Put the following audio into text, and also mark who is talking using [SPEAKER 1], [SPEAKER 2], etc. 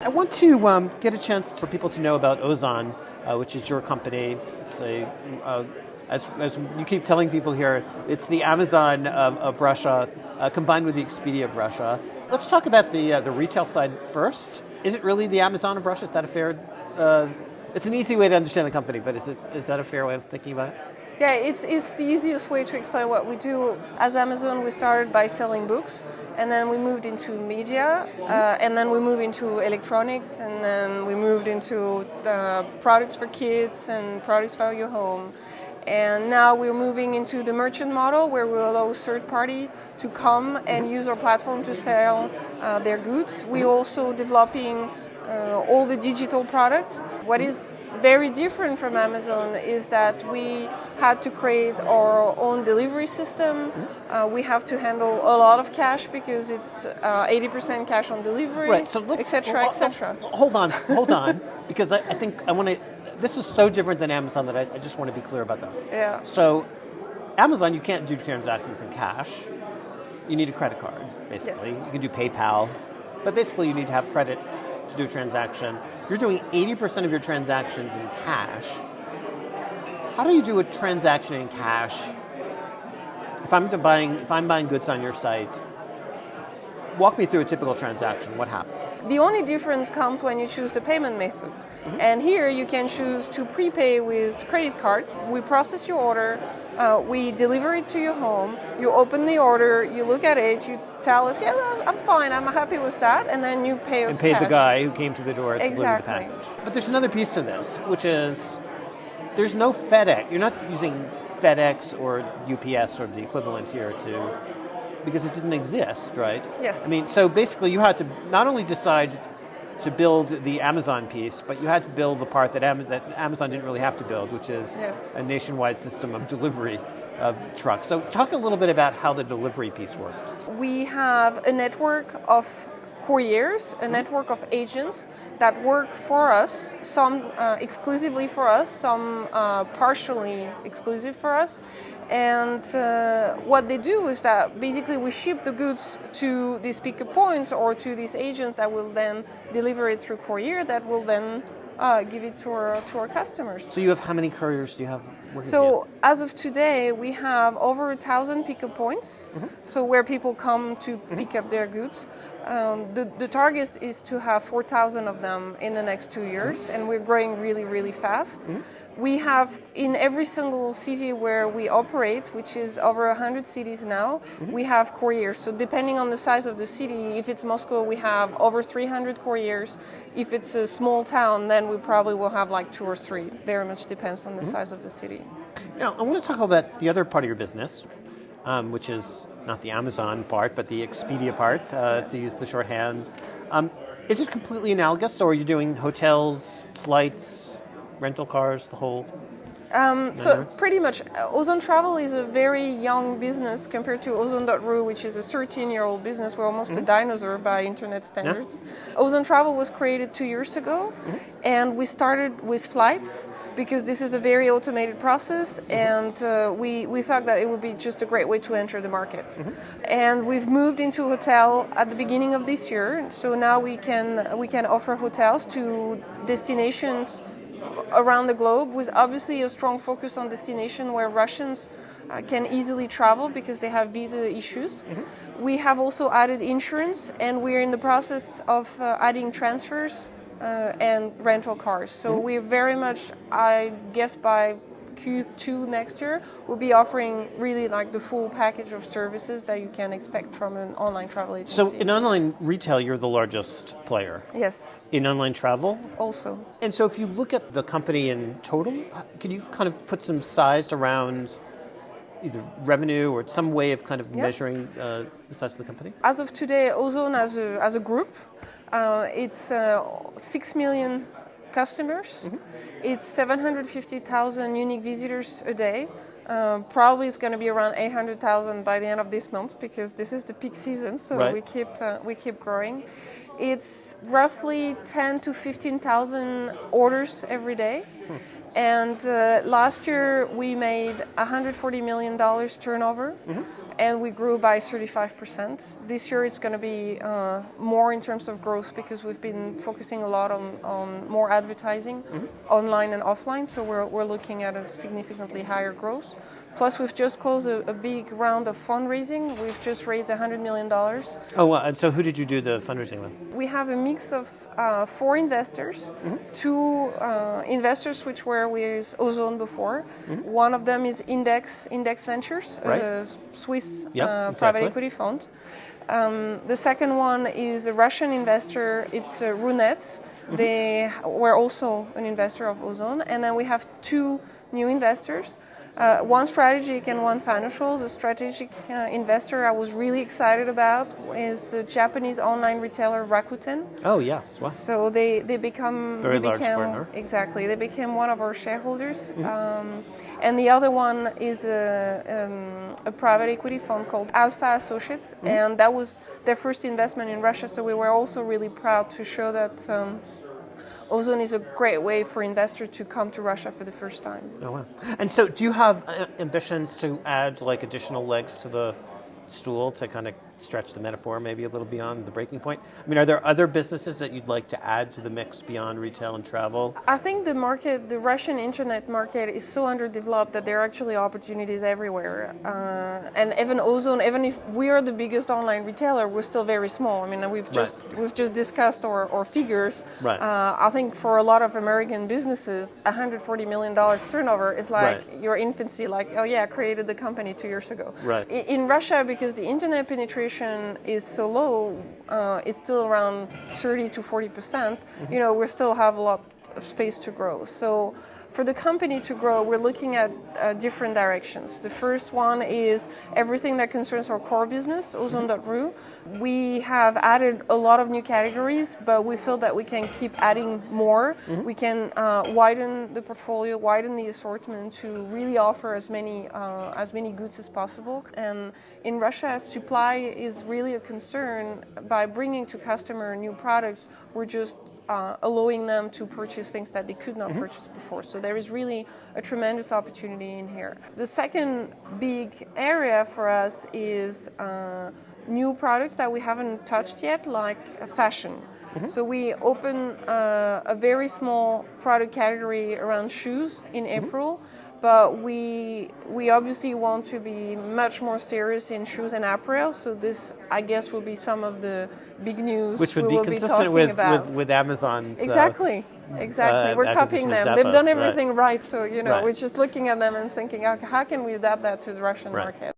[SPEAKER 1] I want to get a chance for people to know about Ozon, which is your company. It's as you keep telling people here, it's the Amazon of Russia combined with the Expedia of Russia. Let's talk about the retail side first. Is it really the Amazon of Russia? Is that a fair? It's an easy way to understand the company, but is that a fair way of thinking about it?
[SPEAKER 2] Yeah, it's the easiest way to explain what we do. As Amazon, we started by selling books, and then we moved into media, and then we moved into electronics, and then we moved into the products for kids and products for your home. And now we're moving into the merchant model where we allow third party to come and use our platform to sell their goods. We're also developing all the digital products. What is very different from Amazon is that we had to create our own delivery system. We have to handle a lot of cash because it's 80% cash on delivery,
[SPEAKER 1] right? So
[SPEAKER 2] etc., etc.
[SPEAKER 1] Hold on, because I think I want to. This is so different than Amazon that I just want to be clear about this.
[SPEAKER 2] Yeah.
[SPEAKER 1] So, Amazon, you can't do transactions in cash. You need a credit card, basically.
[SPEAKER 2] Yes.
[SPEAKER 1] You can do PayPal, but basically you need to have credit to do a transaction. You're doing 80% of your transactions in cash. How do you do a transaction in cash? If I'm buying goods on your site, walk me through a typical transaction. What happens?
[SPEAKER 2] The only difference comes when you choose the payment method. And here you can choose to prepay with credit card. We process your order, we deliver it to your home, you open the order, you look at it, you tell us, yeah, I'm fine, I'm happy with that, and then you pay us
[SPEAKER 1] and pay
[SPEAKER 2] cash.
[SPEAKER 1] the guy who came to the door to deliver the
[SPEAKER 2] Exactly.
[SPEAKER 1] package. But there's another piece to this, which is there's no FedEx. You're not using FedEx or UPS or the equivalent here because it didn't exist, right?
[SPEAKER 2] Yes.
[SPEAKER 1] I mean, so basically you had to not only decide to build the Amazon piece, but you had to build the part that Amazon didn't really have to build, which is
[SPEAKER 2] Yes.
[SPEAKER 1] a nationwide system of delivery of trucks. So talk a little bit about how the delivery piece works.
[SPEAKER 2] We have a network of couriers, a network of agents that work for us, some exclusively for us, some partially exclusive for us. And what they do is that basically we ship the goods to these pickup points or to these agents that will then deliver it through courier that will then give it to our customers.
[SPEAKER 1] So you have how many couriers do you have working
[SPEAKER 2] So
[SPEAKER 1] for you?
[SPEAKER 2] as of today, we have over 1,000 pickup points, so where people come to pick up their goods. The target is to have 4,000 of them in the next 2 years, and we're growing really, really fast. We have in every single city where we operate, which is over 100 cities now, we have couriers. So depending on the size of the city, if it's Moscow, we have over 300 couriers. If it's a small town, then we probably will have like 2 or 3. Very much depends on the size of the city.
[SPEAKER 1] Now, I want to talk about the other part of your business, which is not the Amazon part, but the Expedia part, to use the shorthand. Is it completely analogous, or are you doing hotels, flights, rental cars, the whole?
[SPEAKER 2] So pretty much, Ozon Travel is a very young business compared to Ozon.ru, which is a 13-year-old business. We're almost a dinosaur by internet standards. Yeah. Ozon Travel was created 2 years ago, and we started with flights because this is a very automated process, and we thought that it would be just a great way to enter the market. And we've moved into hotel at the beginning of this year, so now we can offer hotels to destinations around the globe, with obviously a strong focus on destination where Russians can easily travel because they have visa issues. We have also added insurance, and we're in the process of adding transfers and rental cars. So we're very much, I guess by Q2 next year, we'll be offering really like the full package of services that you can expect from an online travel agency.
[SPEAKER 1] So in online retail, you're the largest player.
[SPEAKER 2] Yes.
[SPEAKER 1] In online travel?
[SPEAKER 2] Also.
[SPEAKER 1] And so if you look at the company in total, can you kind of put some size around either revenue or some way of kind of measuring the size of the company?
[SPEAKER 2] As of today, Ozon as a group, it's 6 million customers. It's 750,000 unique visitors a day. Probably it's going to be around 800,000 by the end of this month because this is the peak season, so we keep growing. It's roughly 10 to 15,000 orders every day. And last year we made $140 million turnover, and we grew by 35%. This year it's going to be more in terms of growth because we've been focusing a lot on more advertising, online and offline, so we're looking at a significantly higher growth. Plus, we've just closed a big round of fundraising. We've just raised $100 million.
[SPEAKER 1] Oh, wow. And so who did you do the fundraising with?
[SPEAKER 2] We have a mix of 4 investors, 2 investors which were with Ozone before. One of them is Index Ventures, a Swiss private equity fund. The second one is a Russian investor. It's Runet. They were also an investor of Ozone. And then we have 2 new investors. One strategic and one financial. The strategic investor I was really excited about is the Japanese online retailer Rakuten.
[SPEAKER 1] Oh, yes. Wow.
[SPEAKER 2] So they became
[SPEAKER 1] large partner.
[SPEAKER 2] Exactly. They became one of our shareholders. And the other one is a private equity fund called Alpha Associates, and that was their first investment in Russia. So we were also really proud to show that Ozone is a great way for investors to come to Russia for the first time.
[SPEAKER 1] Oh, wow. And so do you have ambitions to add like additional legs to the stool to kind of stretch the metaphor maybe a little beyond the breaking point? I mean, are there other businesses that you'd like to add to the mix beyond retail and travel?
[SPEAKER 2] I think the Russian internet market is so underdeveloped that there are actually opportunities everywhere. And even Ozone, even if we are the biggest online retailer, we're still very small. I mean, we've just discussed our figures.
[SPEAKER 1] Right.
[SPEAKER 2] I think for a lot of American businesses, $140 million turnover is like your infancy. Like, oh yeah, I created the company 2 years ago.
[SPEAKER 1] Right.
[SPEAKER 2] In Russia, because the internet penetration is so low, it's still around 30 to 40%. You know, we still have a lot of space to grow. So for the company to grow, we're looking at different directions. The first one is everything that concerns our core business, Ozone.ru. We have added a lot of new categories, but we feel that we can keep adding more. We can widen the portfolio, widen the assortment to really offer as many goods as possible. And in Russia, supply is really a concern. By bringing to customer new products, we're just allowing them to purchase things that they could not purchase before. So there is really a tremendous opportunity in here. The second big area for us is new products that we haven't touched yet, like fashion. So we open a very small product category around shoes in April. But we obviously want to be much more serious in shoes and apparel. So this, I guess, will be some of the big news
[SPEAKER 1] which would
[SPEAKER 2] we
[SPEAKER 1] be
[SPEAKER 2] will
[SPEAKER 1] consistent
[SPEAKER 2] be talking about.
[SPEAKER 1] with Amazon's.
[SPEAKER 2] Exactly. We're copying them. They've done everything right. So we're just looking at them and thinking, how can we adapt that to the Russian market?